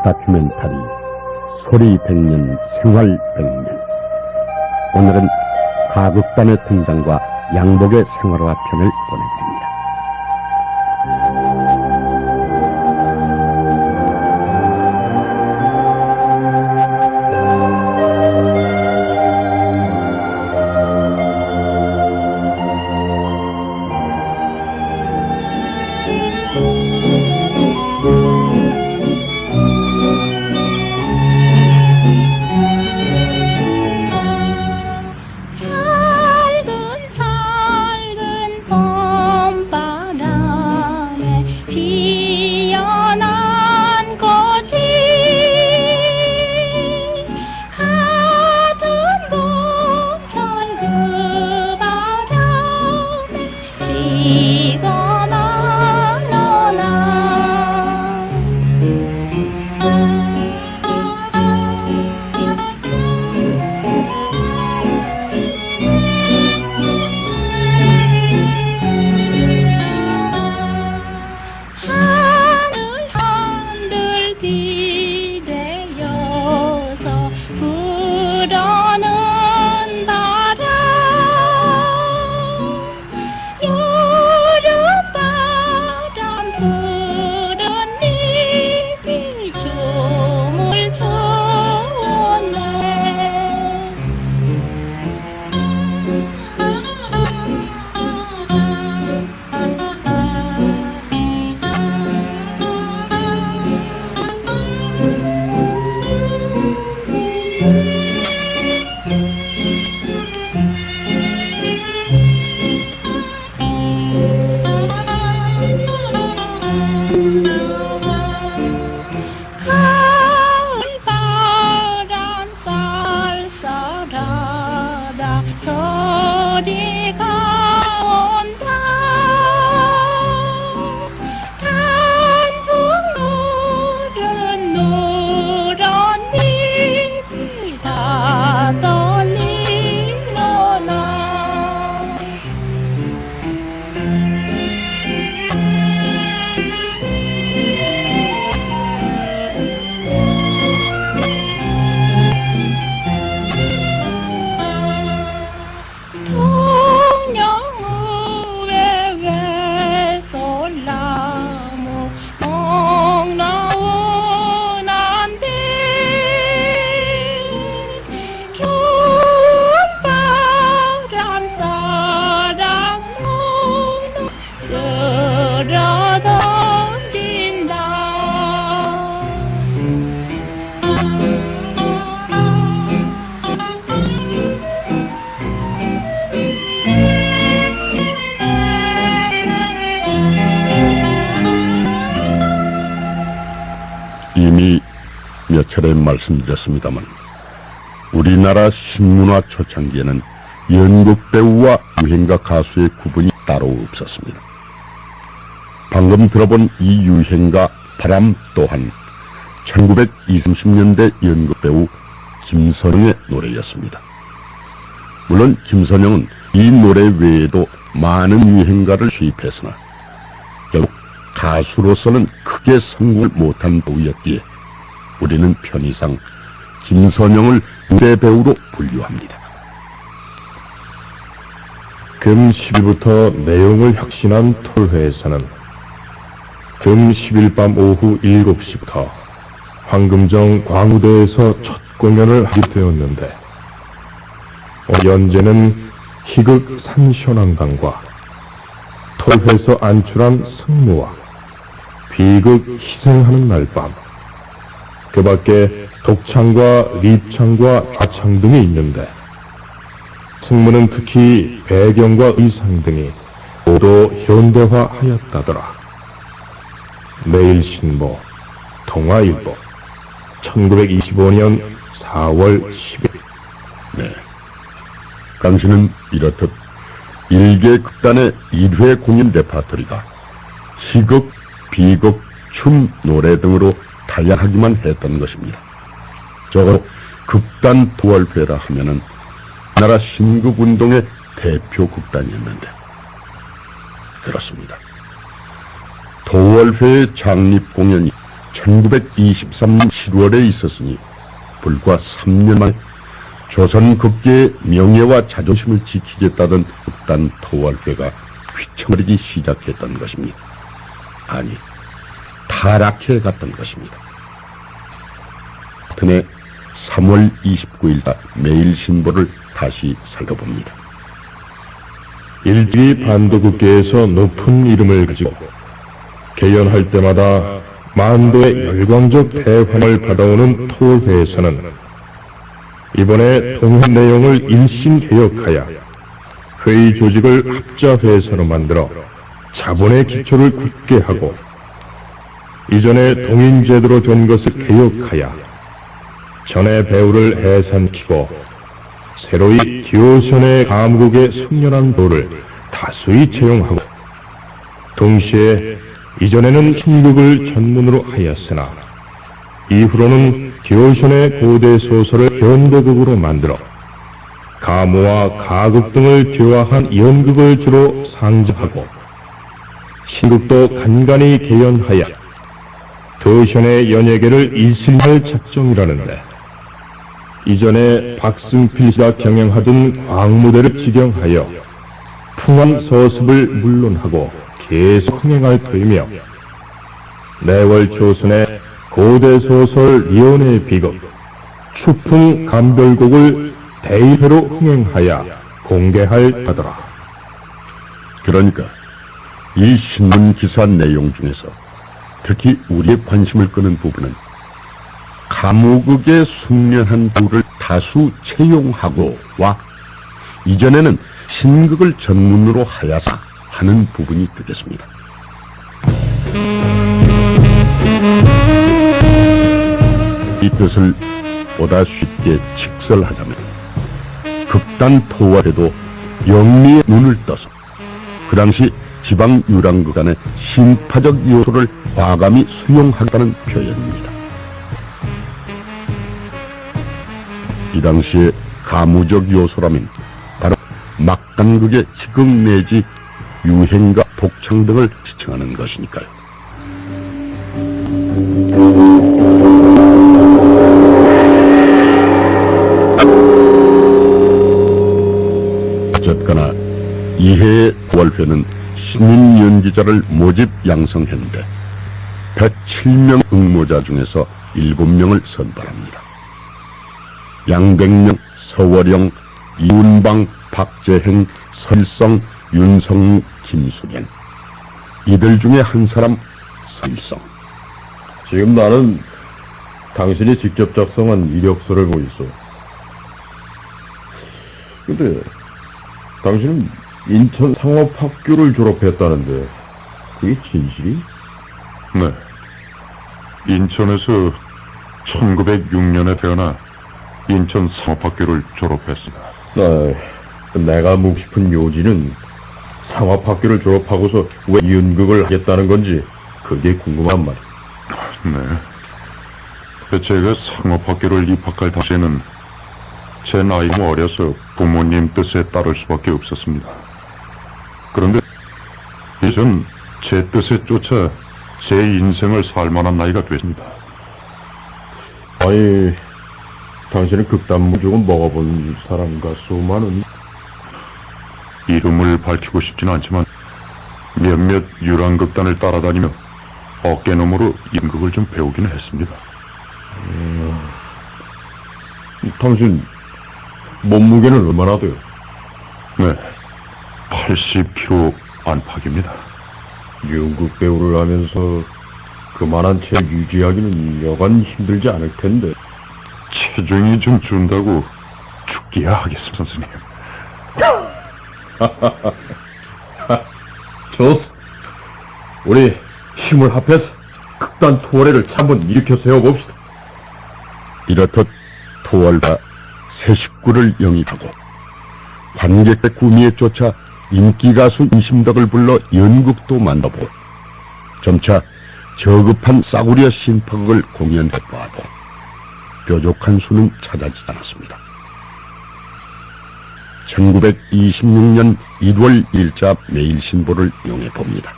다큐멘터리 소리 100년 생활 100년. 오늘은 가극단의 등장과 양복의 생활화 편을 보내드립니다. 이미 몇 차례 말씀드렸습니다만 우리나라 신문화 초창기에는 연극 배우와 유행가 가수의 구분이 따로 없었습니다. 방금 들어본 이 유행가 바람 또한 1920년대 연극 배우 김선영의 노래였습니다. 물론 김선영은 이 노래 외에도 많은 유행가를 수입했으나 결국 가수로서는 크게 성공을 못한 배우였기에 우리는 편의상 김선영을 무대 배우로 분류합니다. 금 10일부터 내용을 혁신한 톨회에서는 금 10일 밤 오후 7시부터 황금정 광우대에서 첫 공연을 하게 되었는데 연재는 희극 산시원한강과 톨회에서 안출한 승무와 비극 희생하는 날밤, 그 밖에 독창과 립창과 좌창 등이 있는데 승무는 특히 배경과 의상 등이 모두 현대화하였다더라. 매일신보, 동아일보, 1925년 4월 10일. 네, 당시는 이렇듯 일개 극단의 1회 공연 레파토리가 희극, 비극, 춤, 노래 등으로 다양하기만 했던 것입니다. 적어도 극단 도월회라 하면은 나라 신극운동의 대표 극단이었는데 그렇습니다. 도월회의 창립 공연이 1923년 7월에 있었으니 불과 3년 만에 조선 극계의 명예와 자존심을 지키겠다던 극단 토월회가 휘청거리기 시작했던 것입니다. 아니, 타락해 갔던 것입니다. 같은 해 3월 29일 매일신보를 다시 살펴봅니다. 일제히 반도국계에서 높은 이름을 가지고 개연할 때마다 만도의 열광적 대환을 받아오는 토회에서는 이번에 통합 내용을 일심 개혁하여 회의 조직을 합자회에서로 만들어 자본의 기초를 굳게 하고 이전에 동인제도로 된 것을 개혁하여 전의 배후를 해산시키고 새로이 기호선의 감국의 숙련한 도를 다수히 채용하고 동시에 이전에는 신극을 전문으로 하였으나 이후로는 기호선의 고대 소설을 현대극으로 만들어 가무와 가극 등을 교화한 연극을 주로 상징하고 신극도 간간히 개연하여 도현의 연예계를 일신할 작정이라는데 이전에 박승필 씨가 경영하던 광무대를 직영하여 풍한 서습을 물론하고 계속 흥행할 터이며 내월 조선의 고대 소설 리온의 비극, 추풍 감별곡을 대일회로 흥행하여 공개할 하더라. 그러니까 이 신문 기사 내용 중에서 특히 우리의 관심을 끄는 부분은 가무극의 숙련한 부를 다수 채용하고와 이전에는 신극을 전문으로 하야사 하는 부분이 되겠습니다. 이 뜻을 보다 쉽게 직설하자면 극단 토화에도 영리의 눈을 떠서 그 당시 지방 유랑극단의 신파적 요소를 과감히 수용하겠다는 표현입니다. 이 당시의 가무적 요소라면 바로 막간극의 희극 내지 유행과 독창 등을 지칭하는 것이니까요. 어쨌거나 이해의 9월회는 신인 연기자를 모집 양성했는데 107명 응모자 중에서 7명을 선발합니다. 양백명, 서월영, 이운방, 박재행, 설성, 윤성우, 김수련. 이들 중에 한 사람 설성. 지금 나는 당신이 직접 작성한 이력서를 보고 있어. 근데 당신은 인천 상업학교를 졸업했다는데 그게 진실이? 네. 인천에서 1906년에 태어나 인천 상업학교를 졸업했습니다. 내가 묻고 싶은 요지는 상업학교를 졸업하고서 왜 연극을 하겠다는 건지 그게 궁금한 말이야. 네. 제가 상업학교를 입학할 당시에는 제 나이가 너무 어려서 부모님 뜻에 따를 수밖에 없었습니다. 그런데 이젠 제 뜻에 쫓아 제 인생을 살 만한 나이가 됐습니다. 아니, 당신은 극단무 조금 먹어본 사람 같소만은. 이름을 밝히고 싶지는 않지만 몇몇 유랑극단을 따라다니며 어깨너머로 연극을 좀 배우기는 했습니다. 당신 몸무게는 얼마나 돼요? 네, 80kg 안팎입니다. 연극 배우를 하면서 그만한 체를 유지하기는 여간 힘들지 않을 텐데. 체중이 좀 준다고 죽기야 하겠습니다, 선생님. 좋소. 우리 힘을 합해서 극단 투어레를 한번 일으켜 세워봅시다. 이렇듯 토월과 새 식구를 영입하고 관객의 구미에 쫓아 인기가수 임심덕을 불러 연극도 만들고 점차 저급한 싸구려 신파극을 공연해봐도 뾰족한 수는 찾아지지 않았습니다. 1926년 1월 1일자 매일신보를 이용해봅니다.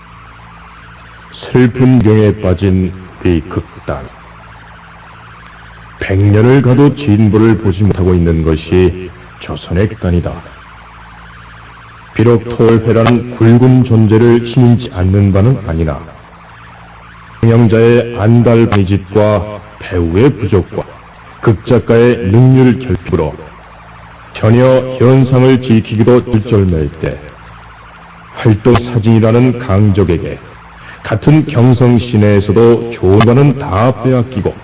슬픈 경에 빠진 비극. 극단. 100년을 가도 진보를 보지 못하고 있는 것이 조선의 극단이다. 비록 토월회라는 굵은 존재를 신인지 않는 바는 아니나 경영자의 안달바니짓과 배우의 부족과 극작가의 능률 결핍으로 전혀 현상을 지키기도 쩔쩔맬 때 활동사진이라는 강적에게 같은 경성 시내에서도 좋은 거는 다 빼앗기고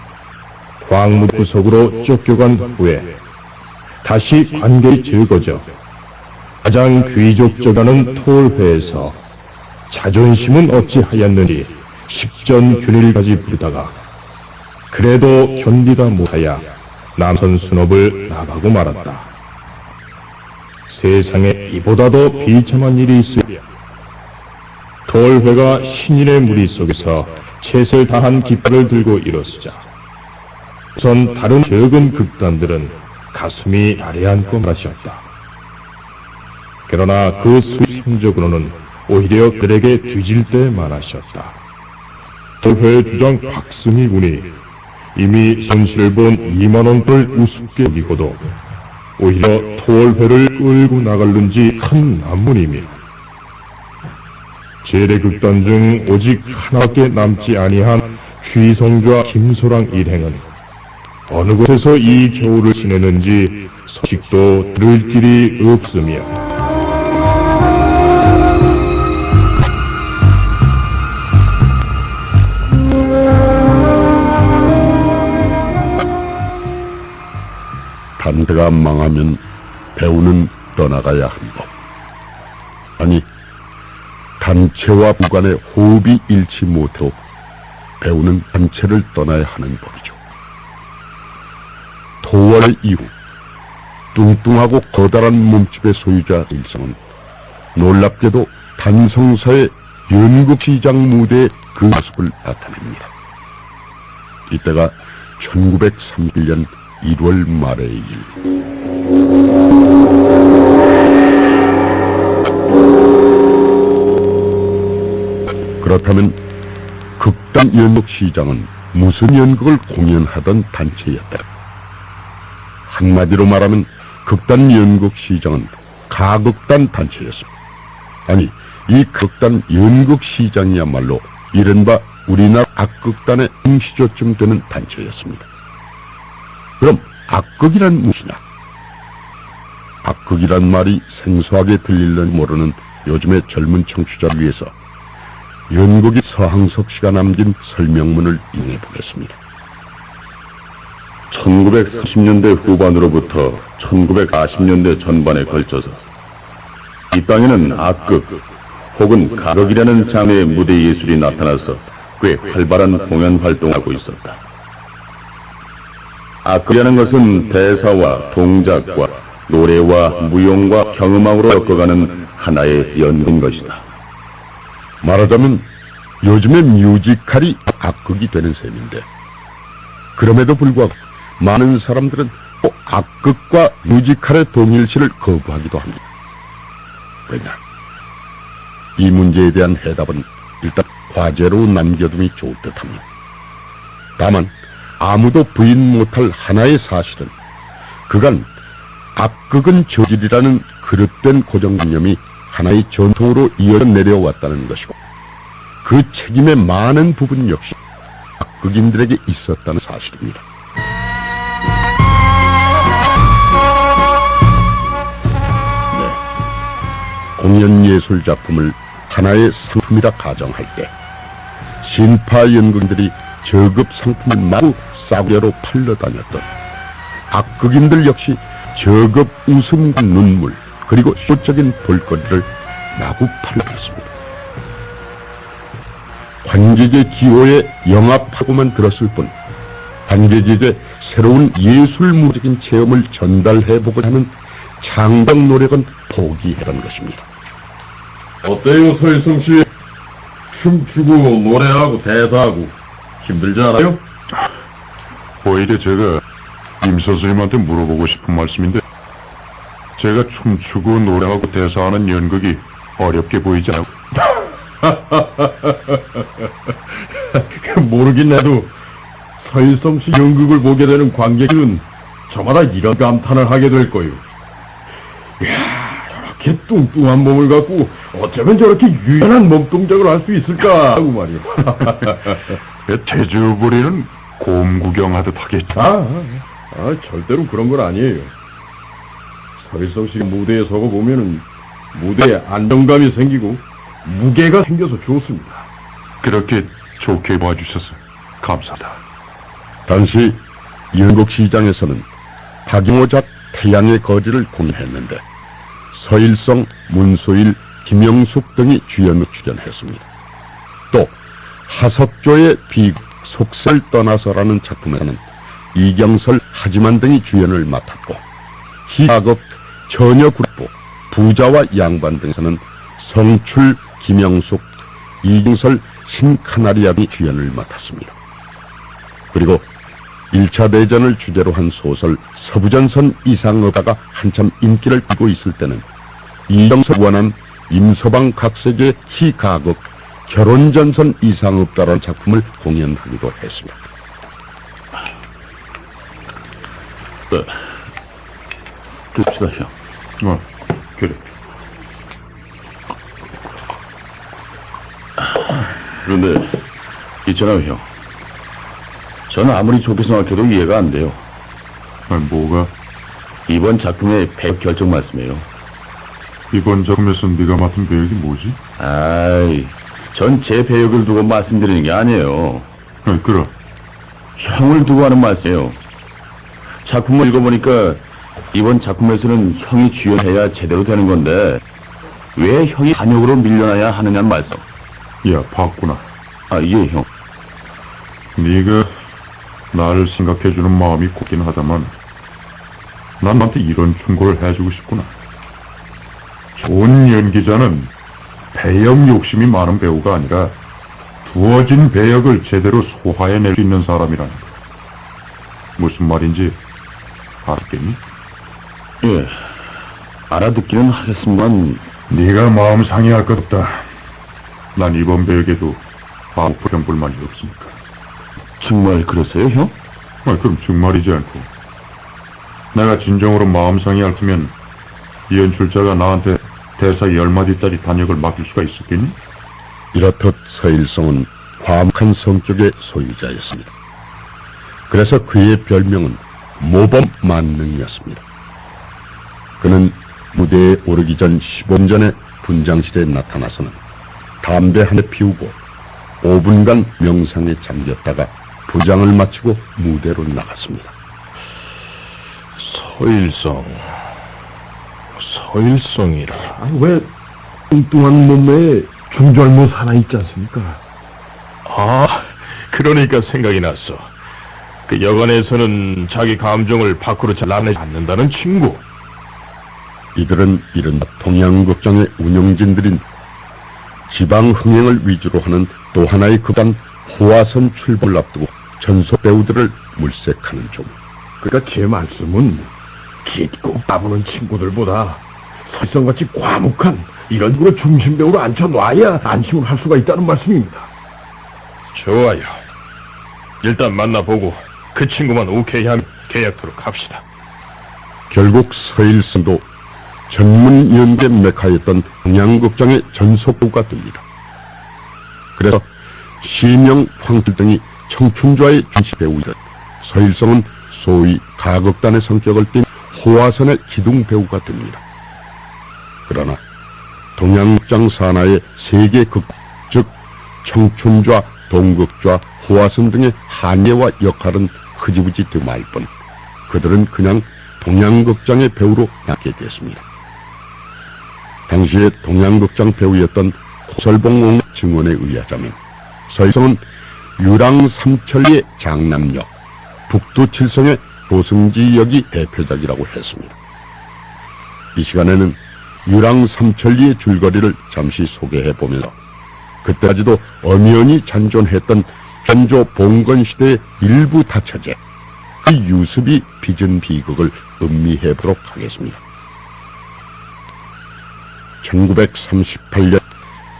광무구석으로 쫓겨간 후에 다시 관계를 즐거져 가장 귀족적이라는 토월회에서 자존심은 어찌하였는지 십전균일까지 부르다가 그래도 견디다 못하여 남선 순업을 나가고 말았다. 세상에 이보다도 비참한 일이 있으며 토월회가 신인의 무리 속에서 채를 다한 깃발을 들고 일어서자 우선 다른 적은 극단들은 가슴이 아래앉고 마셨다. 그러나 그 수입 성적으로는 오히려 그들에게 뒤질 때 많았었다. 토월회 주장 박승희 군이 이미 손실을 본 2만원을 우습게 여기고도 오히려 토월회를 끌고 나갈는지 큰 난문이며 재래극단 중 오직 하나밖에 남지 아니한 취성주와 김소랑 일행은 어느 곳에서 이 겨울을 지내는지 소식도 들을 길이 없으며 단체가 망하면 배우는 떠나가야 한 법. 아니, 단체와 부관의 호흡이 잃지 못해도 배우는 단체를 떠나야 하는 법이죠. 토월 이후 뚱뚱하고 커다란 몸집의 소유자 일성은 놀랍게도 단성사의 연극시장 무대의 그 모습을 나타냅니다. 이때가 1931년 1월 말의 일. 그렇다면 극단 연극시장은 무슨 연극을 공연하던 단체였다. 한마디로 말하면 극단 연극시장은 가극단 단체였습니다. 아니, 이 극단 연극시장이야말로 이른바 우리나라 악극단의 응시조쯤 되는 단체였습니다. 그럼 악극이란 무엇이냐? 악극이란 말이 생소하게 들릴는지 모르는 요즘의 젊은 청취자를 위해서 연극이 서항석 씨가 남긴 설명문을 인용해 보겠습니다. 1930년대 후반으로부터 1940년대 전반에 걸쳐서 이 땅에는 악극 혹은 가극이라는 장르의 무대 예술이 나타나서 꽤 활발한 공연 활동을 하고 있었다. 악극이라는 것은 대사와 동작과 노래와 무용과 경음악으로 엮어가는 하나의 연극인 것이다. 말하자면 요즘의 뮤지컬이 악극이 되는 셈인데, 그럼에도 불구하고 많은 사람들은 또 악극과 뮤지컬의 동일시를 거부하기도 합니다. 왜냐? 이 문제에 대한 해답은 일단 과제로 남겨둠이 좋을 듯합니다. 다만 아무도 부인 못할 하나의 사실은 그간 악극은 저질이라는 그릇된 고정관념이 하나의 전통으로 이어져 내려왔다는 것이고, 그 책임의 많은 부분 역시 악극인들에게 있었다는 사실입니다. 네, 공연예술 작품을 하나의 상품이라 가정할 때 신파 연극인들이 저급 상품을 마구 싸구려로 팔러 다녔던 악극인들 역시 저급 웃음과 눈물 그리고 쇼적인 볼거리를 마구 팔았습니다. 관객의 기호에 영합하고만 들었을 뿐 관객에게 새로운 예술무적인 체험을 전달해보고자 하는 창작 노력은 포기했던 것입니다. 어때요, 서일성씨? 춤추고 노래하고 대사하고 힘들지 않아요? 오히려 제가 임 선생님한테 물어보고 싶은 말씀인데, 제가 춤추고 노래하고 대사하는 연극이 어렵게 보이지 않아요? 모르긴 해도 서일성 씨 연극을 보게 되는 관객들은 저마다 이런 감탄을 하게 될 거요. 이야, 저렇게 뚱뚱한 몸을 갖고 어쩌면 저렇게 유연한 몸 동작을 할 수 있을까 하고 말이요. 태주부리는 곰 구경하듯 하겠죠. 절대로 그런 건 아니에요. 서일성 씨 무대에 서고 보면은 무대에 안정감이 생기고 무게가 생겨서 좋습니다. 그렇게 좋게 봐주셔서 감사합니다. 당시 연극시장에서는 박용호작 태양의 거리를 공연했는데 서일성, 문소일, 김영숙 등이 주연으로 출연했습니다. 또 하석조의 비극 속설 떠나서라는 작품에서는 이경설, 하지만 등이 주연을 맡았고 희가극 처녀국보, 부자와 양반 등에서는 성출, 김영숙, 이경설, 신카나리아 등이 주연을 맡았습니다. 그리고 1차 대전을 주제로 한 소설 서부전선 이상의다가 한참 인기를 끌고 있을 때는 이경설 원한 임서방 각색의 희가극 결혼전선 이상없다라는 작품을 공연하기도 했습니다. 줍시다, 형. 그래. 그런데 있잖아요, 형. 저는 아무리 좋게 생각해도 이해가 안 돼요. 뭐가? 이번 작품의 배역 결정 말씀이에요. 이번 작품에서 네가 맡은 배역이 뭐지? 아이, 전 제 배역을 두고 말씀드리는 게 아니에요. 그럼. 형을 두고 하는 말씀이에요. 작품을 읽어보니까 이번 작품에서는 형이 주연해야 제대로 되는 건데 왜 형이 단역으로 밀려나야 하느냐는 말씀. 야, 봤구나. 예, 형. 네가 나를 생각해주는 마음이 곱긴 하다만 난 너한테 이런 충고를 해주고 싶구나. 좋은 연기자는 배역 욕심이 많은 배우가 아니라 주어진 배역을 제대로 소화해낼 수 있는 사람이라는 거. 무슨 말인지 알았겠니? 예, 알아듣기는 하겠지만 네가 마음 상해할 것 없다. 난 이번 배역에도 아무 불만이 없으니까. 정말 그러세요, 형? 그럼 정말이지 않고 내가 진정으로 마음 상해할 테면 이 연출자가 나한테 대사 10마디짜리 단역을 맡길 수가 있었겠니? 이렇듯 서일성은 과묵한 성격의 소유자였습니다. 그래서 그의 별명은 모범 만능이었습니다. 그는 무대에 오르기 전 15분 전에 분장실에 나타나서는 담배 한 대 피우고 5분간 명상에 잠겼다가 부장을 마치고 무대로 나갔습니다. 서일성이라. 왜 뚱뚱한 몸매에 중절모 하나 있지 않습니까? 그러니까 생각이 났어. 그 여관에서는 자기 감정을 밖으로 잘 나내지 않는다는 친구. 이들은 이른바 동양극장의 운영진들인 지방 흥행을 위주로 하는 또 하나의 극단 호화선 출범을 앞두고 전속 배우들을 물색하는 중. 그러니까 제 말씀은 깊고 까부는 친구들보다 설성같이 과묵한 이런 식으로 중심 배우로 앉혀놔야 안심을 할 수가 있다는 말씀입니다. 좋아요. 일단 만나보고 그 친구만 오케이 하면 계약토록 합시다. 결국 서일성도 전문 연계 메카였던 동양극장의 전속 배우가 됩니다. 그래서 시명, 황필 등이 청춘좌의 중시 배우이듯 서일성은 소위 가극단의 성격을 띤 호화선의 기둥 배우가 됩니다. 그러나 동양극장 산하의 세계 극, 즉 청춘좌, 동극좌, 호화선 등의 한계와 역할은 흐지부지 드말 뿐 그들은 그냥 동양극장의 배우로 남게 됐습니다. 당시의 동양극장 배우였던 고설봉 증언에 의하자면 서일성은 유랑 삼천리의 장남역, 북두칠성의 도승지 역이 대표작이라고 했습니다. 이 시간에는 유랑 삼천리의 줄거리를 잠시 소개해보면서 그때까지도 엄연히 잔존했던 전조 봉건 시대의 일부 다처제, 그 유습이 빚은 비극을 음미해보도록 하겠습니다. 1938년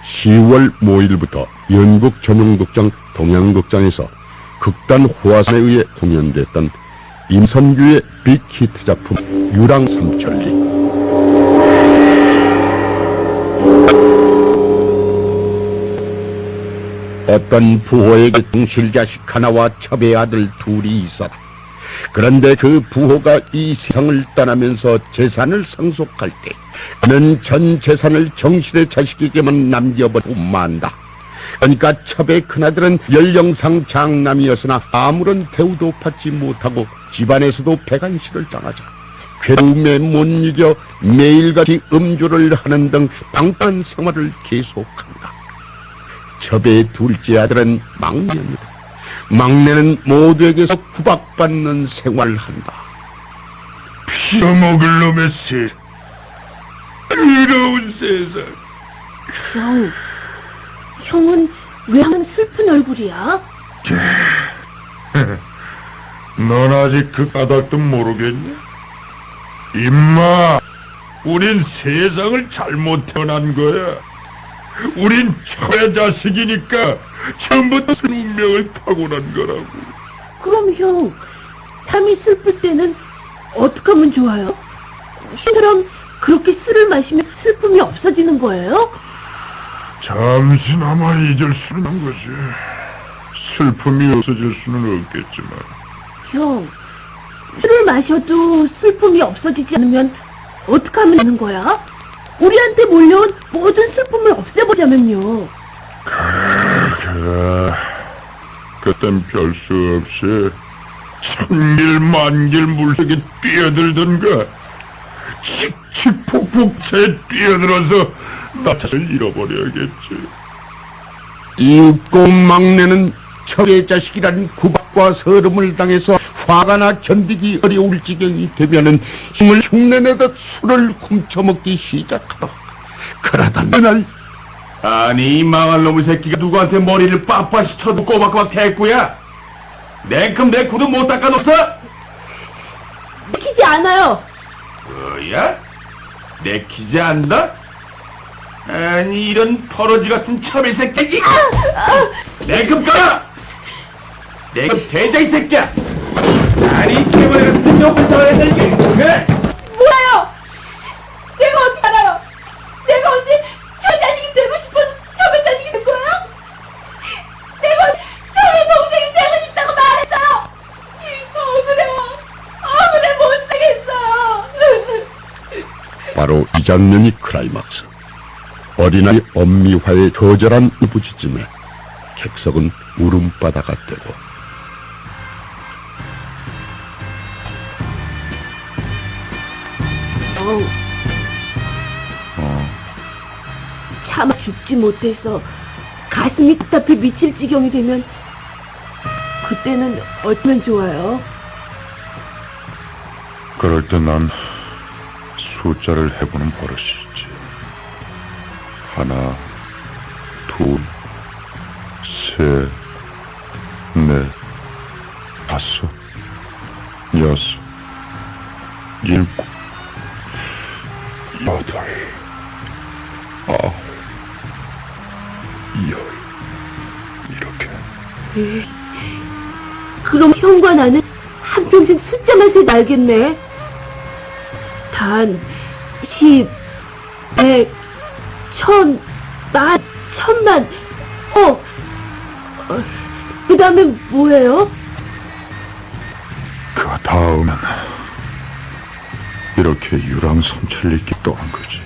10월 5일부터 연극 전용극장 동양극장에서 극단 호화산에 의해 공연됐던 임선규의 빅히트 작품 유랑삼천리. 어떤 부호에게 동실자식 하나와 첩의 아들 둘이 있었다. 그런데 그 부호가 이 세상을 떠나면서 재산을 상속할 때 그는 전 재산을 정실의 자식에게만 남겨버리고 만다. 그러니까 첩의 큰아들은 연령상 장남이었으나 아무런 대우도 받지 못하고 집안에서도 배간시를 당하자 괴로움에 못 이겨 매일같이 음주를 하는 등 방탕한 생활을 계속한다. 첩의 둘째 아들은 막내입니다. 막내는 모두에게서 구박받는 생활을 한다. 피어먹을 놈의 세상, 더러운 세상. 형은 왜 하는 슬픈 얼굴이야? 넌 아직 그 까닭도 모르겠냐? 임마, 우린 세상을 잘못 태어난 거야. 우린 처의 자식이니까 처음부터 운명을 타고난 거라고. 그럼 형, 삶이 슬플 때는 어떻게 하면 좋아요? 형처럼 그렇게 술을 마시면 슬픔이 없어지는 거예요? 잠시나마 잊을 수는 있는 거지. 슬픔이 없어질 수는 없겠지만. 형, 술을 마셔도 슬픔이 없어지지 않으면 어떻게 하면 되는 거야? 우리한테 몰려온 모든 슬픔을 없애보자면요. 그래. 그땐 별 수 없이 천길 만길 물속에 뛰어들던가 칙칙폭폭 채 뛰어들어서 나 자신을 잃어버려야겠지. 이윽고 막내는 첩의 자식이라는 구박과 서름을 당해서 화가 나 견디기 어려울 지경이 되면은 힘을 흉내내듯 술을 훔쳐먹기 시작하다. 그러다 그날 아니 이 망할 놈의 새끼가 누구한테 머리를 빳빳이 쳐도 꼬박꼬박 대꾸야? 냉큼 내 구도 못 닦아놓았어? 내키지 않아요. 뭐야? 내키지 않나? 아니 이런 버러지 같은 첩의 새끼! 냉큼 꺼라! 냉큼 대자 이 새끼야! 아니 개머리 같은 놈을 더해야 이게 그래? 뭐예요? 내가 어떻게 알아요? 내가 언제 저 자식이 되고 싶은 저의 자식이 된 거예요? 내가 저의 동생이 되고 싶다고 말했어요. 억울해 못 살겠어요. 바로 이 장면이 클라이막스. 어린아이 엄미화의 거절한 우부지짐에 객석은 울음바다가 되고 차마 죽지 못해서 가슴이 답답해 미칠 지경이 되면 그때는 어쩌면 좋아요? 그럴 때 난 숫자를 해보는 버릇이 있지. 하나, 둘, 셋, 넷, 다섯, 여섯, 일곱, 여덟, 아홉, 열, 이렇게. 그럼 형과 나는 한평생 숫자만 세도 알겠네. 단, 10, 100, 1000, 만, 1000만, 그 다음에 뭐예요? 그 다음엔 이렇게 유랑삼천리께 떠난 거지.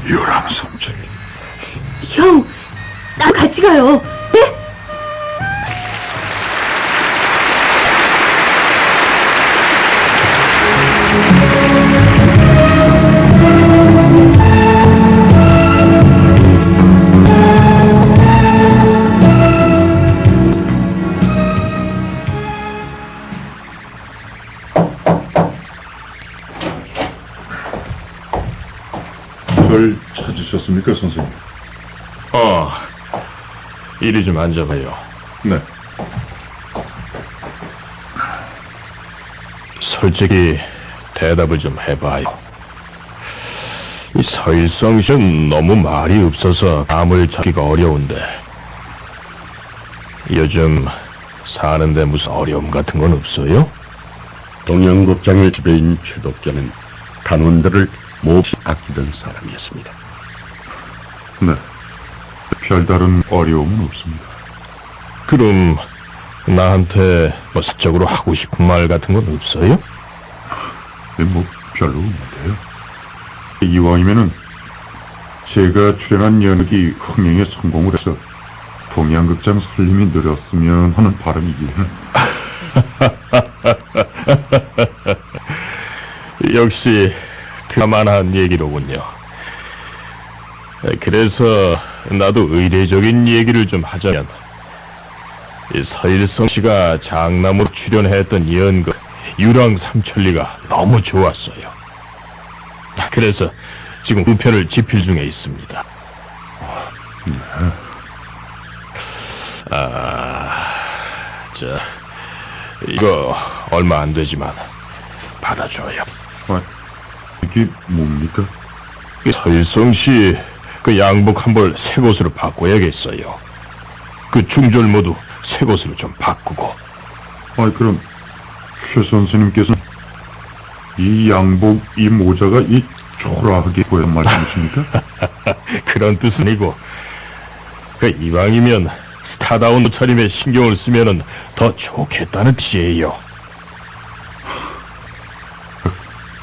유랑삼천리. 형, 나 같이 가요. 네? 절 찾으셨습니까, 선생님? 이리 좀 앉아봐요. 네. 솔직히 대답을 좀 해봐요. 이 서일성씨는 너무 말이 없어서 감을 잡기가 어려운데 요즘 사는데 무슨 어려움 같은 건 없어요? 동양극장의 지배인 최덕계는 단원들을 몹시 아끼던 사람이었습니다. 네, 별다른 어려움은 없습니다. 그럼 나한테 뭐 사적으로 하고 싶은 말 같은 건 없어요? 뭐 별로 없는데요. 이왕이면은 제가 출연한 연극이 흥행에 성공을 해서 동양극장 살림이 늘었으면 하는 바람이기는. 역시 드라마한 얘기로군요. 그래서 나도 의례적인 얘기를 좀 하자면, 이 서일성 씨가 장남으로 출연했던 연극 유랑삼천리가 너무 좋았어요. 그래서 지금 2편을 집필 중에 있습니다. 자, 이거 얼마 안 되지만 받아줘요. 아, 이게 뭡니까? 서일성 씨, 그 양복 한 벌 새 것으로 바꿔야겠어요. 그 중절 모두 새 것으로 좀 바꾸고. 그럼 최 선생님께서 이 양복, 이 모자가 이 초라하게 보였단 말씀이십니까? 그런 뜻은 아니고, 그 이왕이면 스타다운 옷차림에 신경을 쓰면은 더 좋겠다는 뜻이에요.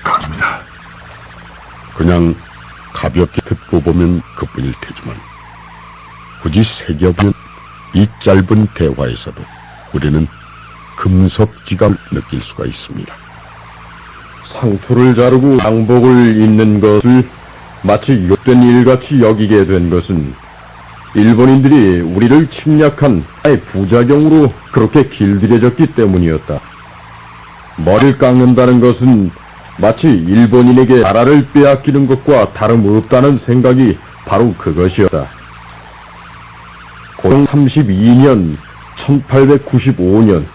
감사합니다. 그냥 가볍게 듣고 보면 그뿐일 테지만 굳이 새겨보면 이 짧은 대화에서도 우리는 금속지감을 느낄 수가 있습니다. 상투를 자르고 양복을 입는 것을 마치 유혹된 일같이 여기게 된 것은 일본인들이 우리를 침략한 하나의 부작용으로 그렇게 길들여졌기 때문이었다. 머리를 깎는다는 것은 마치 일본인에게 나라를 빼앗기는 것과 다름없다는 생각이 바로 그것이었다. 고종 32년 1895년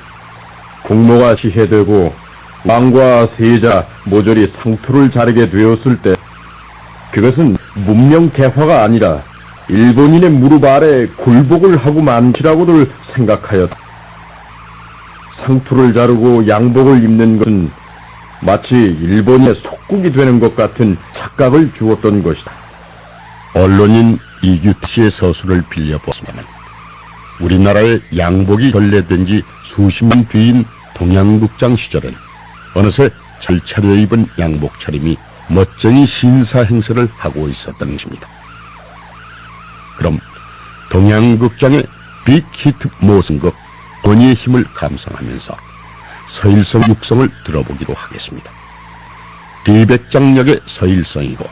국모가 시해되고 왕과 세자 모조리 상투를 자르게 되었을 때 그것은 문명 개화가 아니라 일본인의 무릎 아래 굴복을 하고 만시라고들 생각하였다. 상투를 자르고 양복을 입는 것은 마치 일본의 속국이 되는 것 같은 착각을 주었던 것이다. 언론인 이규태 씨의 서술을 빌려보았습니다. 우리나라의 양복이 전래된 지 수십 년 뒤인 동양극장 시절엔 어느새 잘 차려입은 양복 차림이 멋쟁이 신사 행세를 하고 있었던 것입니다. 그럼 동양극장의 빅히트 모승극 권위의 힘을 감상하면서 서일성 육성을 들어보기로 하겠습니다. 비백장 역의 서일성이고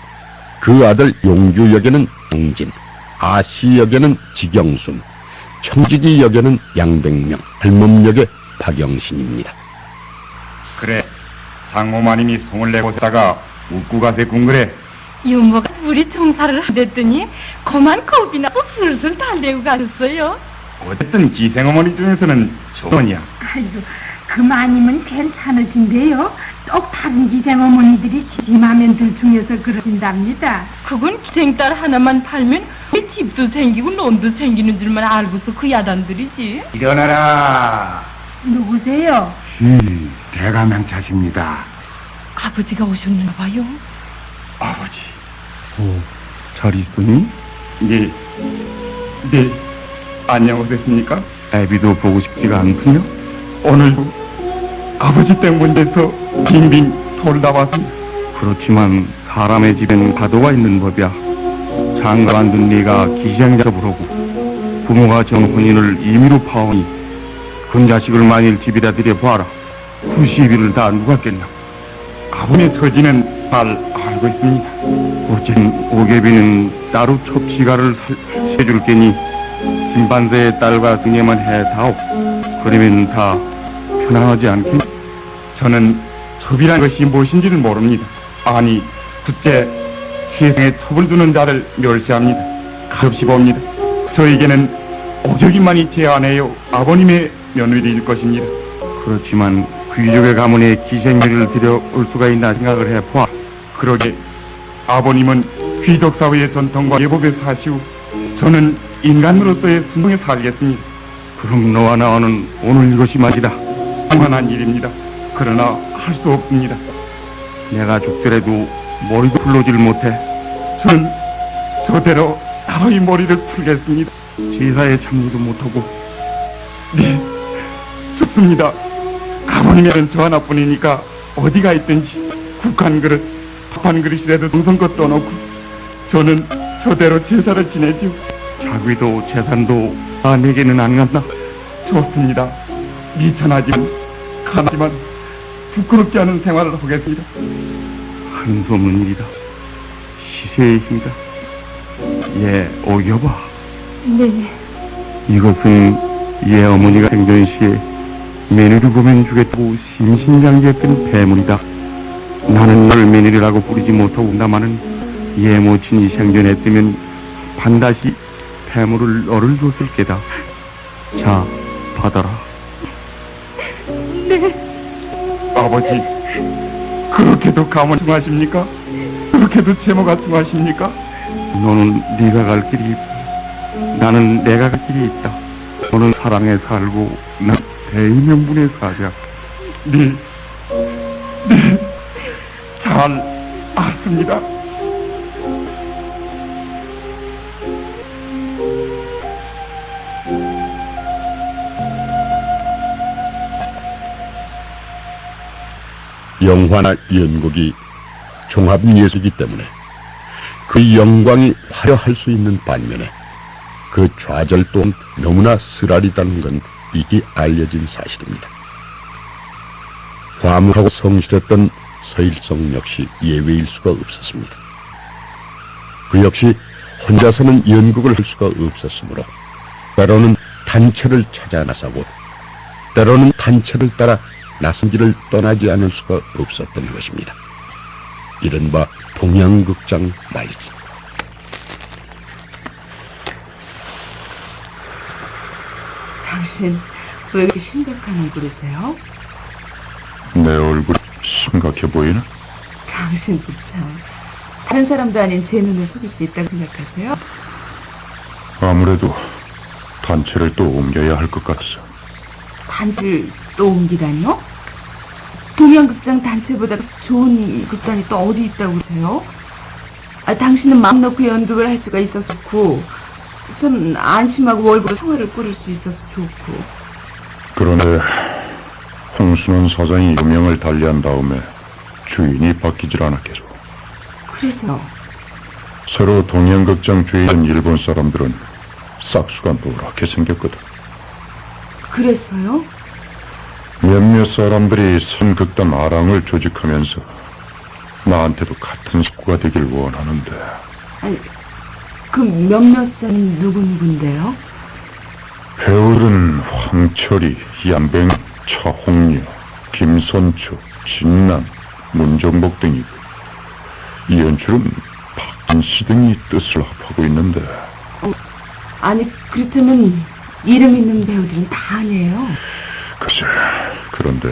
그 아들 용규 역에는 양진, 아씨 역에는 지경순, 청지기 역에는 양백명, 할멈 역의 박영신입니다. 그래, 장모마님이 성을 내고 살다가 웃고 가세 궁그래. 유모가 우리 청사를 하댔더니 그만 겁이 나고 슬슬 달래고 가셨어요. 어쨌든 기생어머니 중에서는 좋으냐. 아이고, 그 마님은 괜찮으신데요. 또 다른 기생 어머니들이 심하면들 중에서 그러신답니다. 그건 기생딸 하나만 팔면 우리 집도 생기고 논도 생기는 줄만 알고서 그 야단들이지. 일어나라. 누구세요? 대감양차십니다. 아버지가 오셨나 봐요. 아버지. 잘 있으니? 네. 안녕하셨습니까? 애비도 보고 싶지가 않군요. 오늘도 아버지 때문에서 빙빙 돌다 왔습니다. 그렇지만 사람의 집에는 가도가 있는 법이야. 장가 만든 네가 기생자 부르고 부모가 정혼인을 임의로 파오니 그 자식을 만일 집에다 들여보아라. 그 시비를 다 누가 깼나. 아버지의 처지는 잘 알고 있습니다. 어쨌든 오개비는 따로 첩시가를 세줄 게니 김반세의 딸과 승계만 해다오. 그러면 다 편안하지 않겠니? 저는 첩이란 것이 무엇인지는 모릅니다. 아니, 둘째 세상에 첩을 두는 자를 멸시합니다. 가엾이 봅니다. 저에게는 오적이만이 제 아내요 아버님의 며느리일 것입니다. 그렇지만 귀족의 가문에 기생녀를 들여올 수가 있나 생각을 해보아. 그러게 아버님은 귀족 사회의 전통과 예법에 사시고 저는 인간으로서의 순종에 살겠습니다. 그럼 너와 나와는 오늘 이것이 맞이다. 그만한 일입니다. 그러나 할 수 없습니다. 내가 죽더라도 머리도 풀러질 못해 저는 저대로 나의 머리를 풀겠습니다. 제사에 참여도 못하고. 네, 좋습니다. 아버님은 저 하나뿐이니까 어디가 있든지 국한 그릇, 밥 한 그릇이라도 정성껏 떠놓고 저는 저대로 제사를 지내죠. 자귀도 재산도 다 내게는 안 간다. 좋습니다. 미천하지만 가나지만 부끄럽지 않은 생활을 하겠습니다. 한소문 일이다. 시세의 힘이다. 예, 여봐. 네. 이것은 예 어머니가 생전 시에 며느리 보면 주겠다고 신신장기했던 폐물이다. 나는 너를 며느리라고 부르지 못하고 나마는 예 모친이 생전했으면 반드시 폐물을 너를 줬을 게다. 자, 받아라. 네. 아버지, 그렇게도 가문 중하십니까? 그렇게도 제모가 중하십니까? 너는 네가 갈 길이 있고 나는 내가 갈 길이 있다. 너는 사랑에 살고 난 대의명분에 사자. 네, 잘 알습니다. 영화나 연극이 종합예술이기 때문에 그 영광이 화려할 수 있는 반면에 그 좌절 또한 너무나 쓰라리다는 건 이게 알려진 사실입니다. 과묵하고 성실했던 서일성 역시 예외일 수가 없었습니다. 그 역시 혼자서는 연극을 할 수가 없었으므로 때로는 단체를 찾아 나서고 때로는 단체를 따라 낯선 길을 떠나지 않을 수가 없었던 것입니다. 이른바 동양극장 말기. 당신 왜 이렇게 심각한 얼굴이세요? 내 얼굴이 심각해 보이나? 당신도 참 다른 사람도 아닌 제 눈에 속일 수 있다고 생각하세요? 아무래도 단체를 또 옮겨야 할 것 같소. 단지를 또 옮기다니요? 동양극장 단체보다 좋은 극단이 또 어디 있다고 그러세요? 당신은 마음 놓고 연극을 할 수가 있어서 좋고 전 안심하고 월급으로 생활을 꾸릴 수 있어서 좋고. 그런데 홍순원 사장이 유명을 달리한 다음에 주인이 바뀌질 않았겠소. 그래서 새로 동양극장 주인인 일본 사람들은 싹수가 노랗게 생겼거든. 그랬어요? 몇몇 사람들이 선극단 아랑을 조직하면서 나한테도 같은 식구가 되길 원하는데. 아니, 그 몇몇 사람이 누군데요? 배우는 황철이, 양뱅, 차홍류, 김선초, 진남, 문정복 등이고 이 연출은 박진씨 등이 뜻을 합하고 있는데. 아니, 그렇다면 이름 있는 배우들은 다 아니에요? 글쎄, 그런데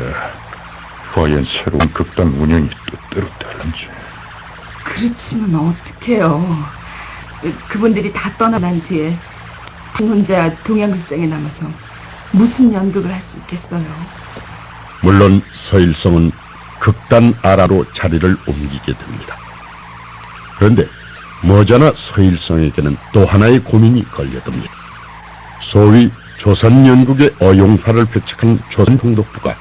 과연 새로운 극단 운영이 뜻대로 되는지. 그렇지만 어떡해요. 그분들이 다 떠나난 뒤에 당 혼자 동양극장에 남아서 무슨 연극을 할 수 있겠어요. 물론 서일성은 극단 아라로 자리를 옮기게 됩니다. 그런데 머지않아 서일성에게는 또 하나의 고민이 걸려듭니다. 소위 조선연극의 어용파를 배척한 조선통독부가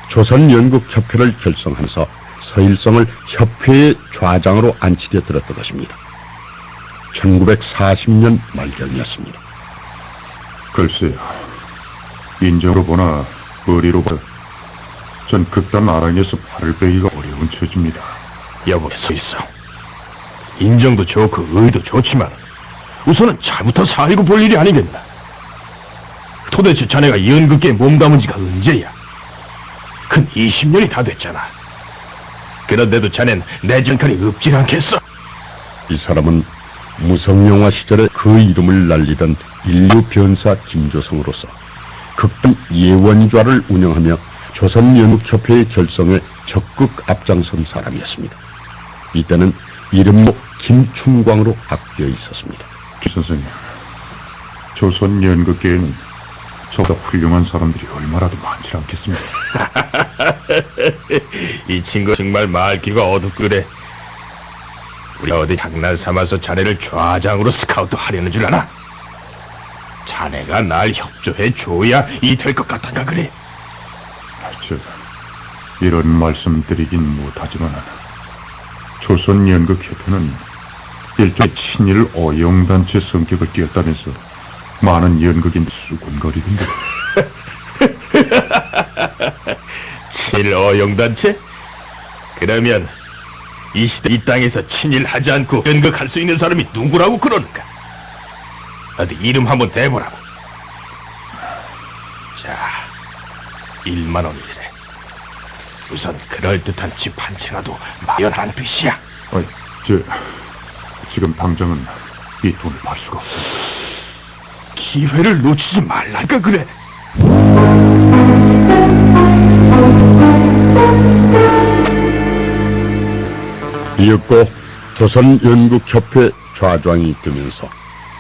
조선연극협회를 결성하면서 서일성을 협회의 좌장으로 앉히려 들었던 것입니다. 1940년 말경이었습니다. 글쎄요, 인정으로 보나 의리로 보나 전 극단 아랑에서 발을 빼기가 어려운 처지입니다. 여보게 서일성, 인정도 좋고 의도 좋지만 우선은 잘부터 살고 볼 일이 아니겠나. 도대체 자네가 연극계에 몸담은 지가 언제야? 근 20년이 다 됐잖아. 그런데도 자넨 내정kal이 없질 않겠어? 이 사람은 무성영화 시절에 그 이름을 날리던 인류 변사 김조성으로서 극단 예원좌를 운영하며 조선연극협회의 결성에 적극 앞장선 사람이었습니다. 이때는 이름도 김춘광으로 바뀌어 있었습니다. 기 선생님, 조선 연극계에는 저보다 훌륭한 사람들이 얼마라도 많지 않겠습니까? 이 친구 정말 말귀가 어둡구래. 우리가 어디 장난 삼아서 자네를 좌장으로 스카우트 하려는 줄 아나? 자네가 날 협조해 줘야 이 될 것 같단가 그래. 제가 이런 말씀 드리긴 못하지만 조선연극협회는 일종의 친일 어용단체 성격을 띄었다면서 많은 연극인들 수군거리던데. 친일 어용단체? 그러면 이 시대 이 땅에서 친일하지 않고 연극할 수 있는 사람이 누구라고 그러는가? 어디 이름 한번 대보라고. 자, 1만 원이래. 우선 그럴듯한 집 한 채라도 마련한 뜻이야. 지금 당장은 이 돈을 벌 수가 없습니다. 기회를 놓치지 말라니까 그래. 이윽고 조선연극협회 좌장이 되면서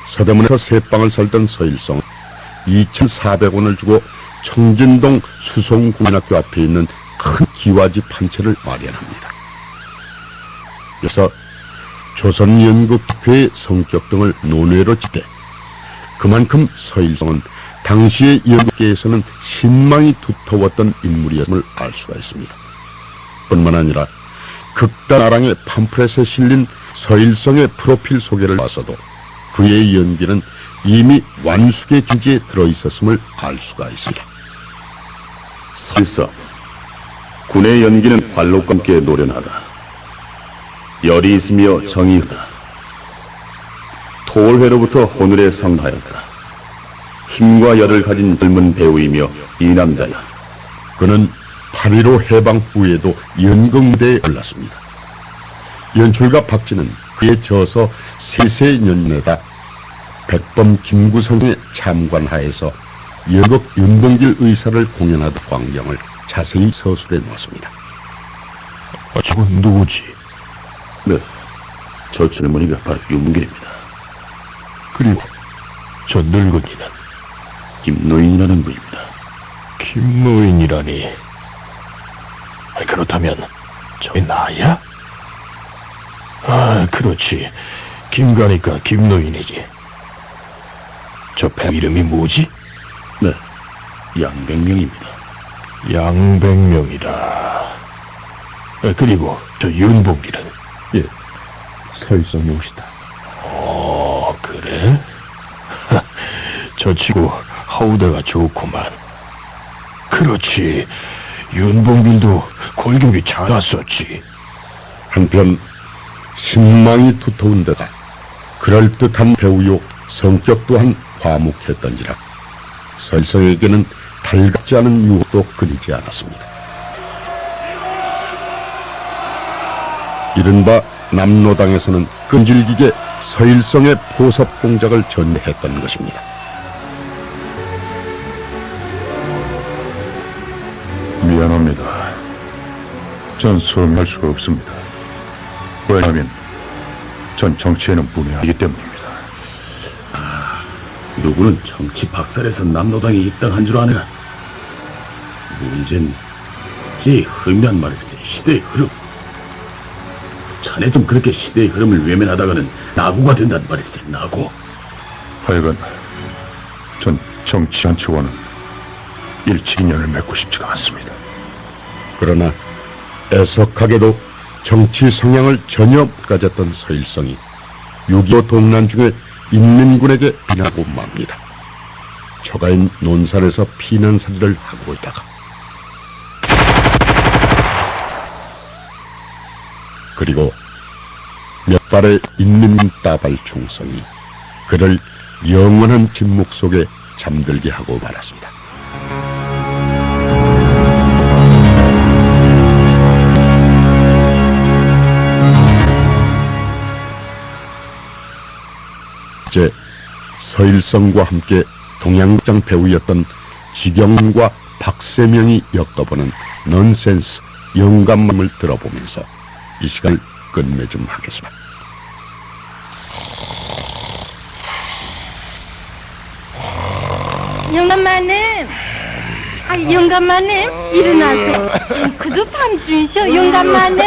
서대문에서 새빵을 살던 서일성 2,400원을 주고 청진동 수송국민학교 앞에 있는 큰 기와집 한 채를 마련합니다. 그래서 조선연극협회의 성격 등을 논외로 지대 그만큼 서일성은 당시의 연극계에서는 신망이 두터웠던 인물이었음을 알 수가 있습니다. 뿐만 아니라 극단아랑의 팜프렛에 실린 서일성의 프로필 소개를 봐서도 그의 연기는 이미 완숙의 기지에 들어있었음을 알 수가 있습니다. 서일성, 군의 연기는 관록과 함께 노련하다. 열이 있으며 정의하다. 토올회로부터 혼을에 성하였다. 힘과 열을 가진 젊은 배우이며 이 남자야. 그는 8.15 해방 후에도 연극무대에 올랐습니다. 연출가 박진은 그의 저서 세세년내다 백범 김구성의 참관하에서 연극 윤봉길 의사를 공연하던 광경을 자세히 서술해 놓았습니다. 저건 누구지? 네, 저 젊은이가 바로 윤봉길입니다. 그리고 저 늙은이는 김노인이라는 분입니다. 김노인이라니. 그렇다면 저게 나야? 아, 그렇지. 김가니까 김노인이지. 저 배 이름이 뭐지? 네, 양백명입니다. 양백명이다. 그리고 저 윤봉길은? 예, 서일성이 오시다. 그래? 저 치고 하우대가 좋구만. 그렇지. 윤봉길도 골격이 작았었지. 한편 신망이 두터운 데다 그럴듯한 배우요 성격 또한 과묵했던지라 서일성에게는 달갑지 않은 유혹도 끊이지 않았습니다. 이른바 남로당에서는 끈질기게 서일성의 포섭 공작을 전개했던 것입니다. 미안합니다. 전 성할 수가 없습니다. 왜냐하면 전 정치에는 문외한이기 때문입니다. 누구는 정치 박살에서 남로당에 입당한 줄 아느라. 문제는 이 흐름이란 말일세. 시대의 흐름. 자네 좀 그렇게 시대의 흐름을 외면하다가는 낙오가 된단 말일세. 낙오. 하여간 전 정치 한치와는 일치 인연을 맺고 싶지가 않습니다. 그러나 애석하게도 정치 성향을 전혀 못 가졌던 서일성이 6.25 동란 중에 인민군에게 비나고 맙니다. 처가인 논산에서 피난살이를 하고 있다가 그리고 몇 발의 인민군 따발 총성이 그를 영원한 침묵 속에 잠들게 하고 말았습니다. 이제 서일성과 함께 동양장 배우였던 지경과 박세명이 엮어보는 넌센스 영감mam을 들어보면서 이 시간을 끝맺음 하겠습니다. 영감마님, 영감마님, 일어나세요. 그도 밤중이셔, 영감마님.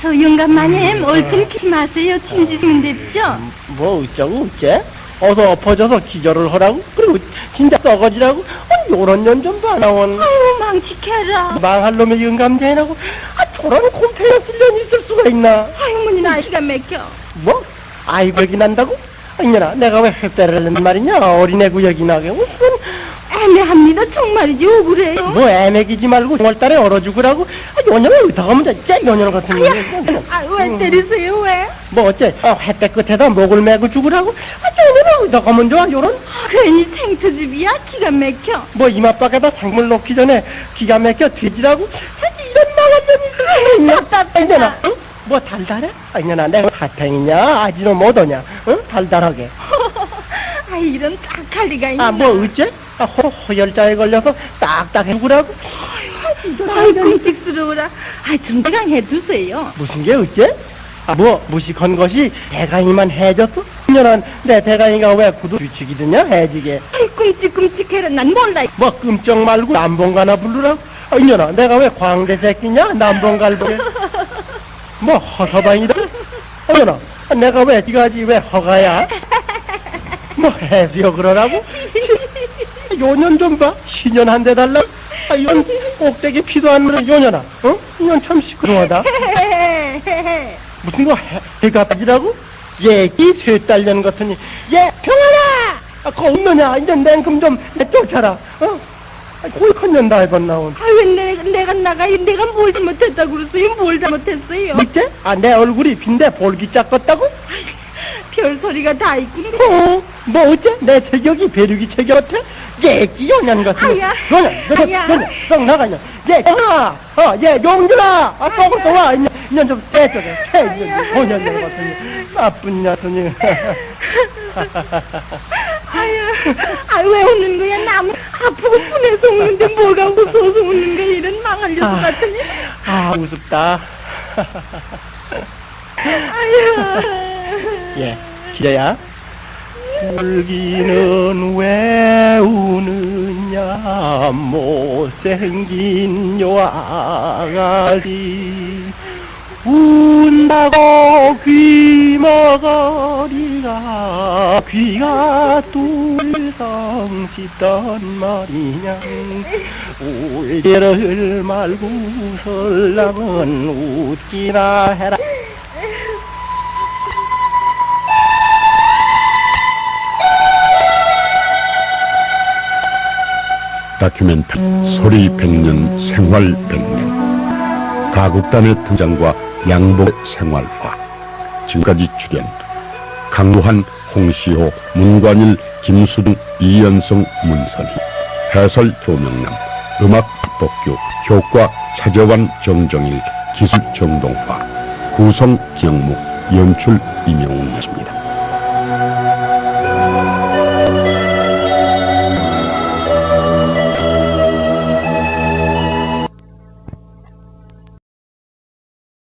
저 영감마님, 얼큰 키지 마세요. 침짓으면 됩죠? 뭐 어쩌고 어째? 어서 엎어져서 기절을 하라고? 그리고 진짜 썩어지라고? 요런 년 좀 봐 나온. 아유, 망치켜라. 망할 놈의 영감쟁이라고? 저런 곰팡이가 쓸려니 있을 수가 있나? 아유, 문이 나 기가 막혀. 뭐? 아이백이 난다고? 이년아, 내가 왜 횃대를 하는 말이냐? 어린애 구역이 나게. 무슨 애매합니다. 정말이지, 억울해요. 뭐 애매기지 말고 6월달에 얼어 죽으라고? 요년아 어디다가 먼저 요년 같은 년. 왜 때리세요, 왜? 뭐 어째? 횃대 끝에다 목을 메고 죽으라고? 요년아 어디다가 먼저 요런? 괜히 생트집이야, 기가 막혀. 뭐 이마박에다 생물 놓기 전에 기가 막혀 뒤지라고? 자기 이런 망한 년이 있나? 답답하다. 응? 뭐 달달해? 이년아 내가 사탕이냐? 아지노 뭐더냐? 응? 달달하게. 이런 딱할리가 있나. 뭐 어째? 호열자에 걸려서 딱딱해 죽으라고? 끔찍스러워라. 정대강 해두세요. 무슨 게 어째? 뭐 무식한 것이 대강이만 해줬어? 이년아 내 대강이가 왜 구두 규칙이드냐 해지게. 끔찍해라. 난 몰라. 뭐 끔쩍 말고 남봉가나 부르라고? 이년아 내가 왜 광대 새끼냐? 남봉갈보게. 뭐 허서방이다? 이년아 내가 왜 지가지 왜 허가야? 뭐 해수요 그러라고? 요년 좀 봐. 신년 한 대 달라? 이건 꼭대기 피도 안 물은 요년아. 어? 이년 참 시끄러워하다. 무슨 거 해가 빠지라고? 얘기 쇠딸년 같으니. 얘 평안아! 거 없느냐? 이제 냉큼 좀 쫓아라. 거의 컨년다 해본 나온. 왜 내가 나가요? 내가 뭘 잘못했다고 그러세요? 뭘 잘못했어요? 밑에? 내 얼굴이 빈대 볼기짝 같다고? 별소리가 다 있군. 뭐 어째? 내 체격이 배류기 체격 같아? 얘기 요년 같은 아야. 요년 썩 나가냐? 얘 얘 용준아! 썩을 또 와! 이년 좀 떼쪽에 요년 같으니 나쁜 녀석이. 왜 웃는 거야? 남 아프고 분해서 웃는데 뭐가 웃어서 웃는 거야? 이런 망할 녀석 같으니. 우습다. 예, 기자야. 울기는 왜 우느냐 못생긴 요 아가씨 운다고 귀머거리가 귀가 뚫성 씹던 말이냐 울기를 말고 설랑은 웃기나 해라. 다큐멘터리 소리 100년 생활 100년 가국단의 등장과 양복의 생활화. 지금까지 출연 강무한, 홍시호, 문관일, 김수등, 이연성, 문선희. 해설 조명남, 음악 박복규, 효과 차재환, 정정일, 기술 정동화, 구성 기영목, 연출 임영웅이었습니다.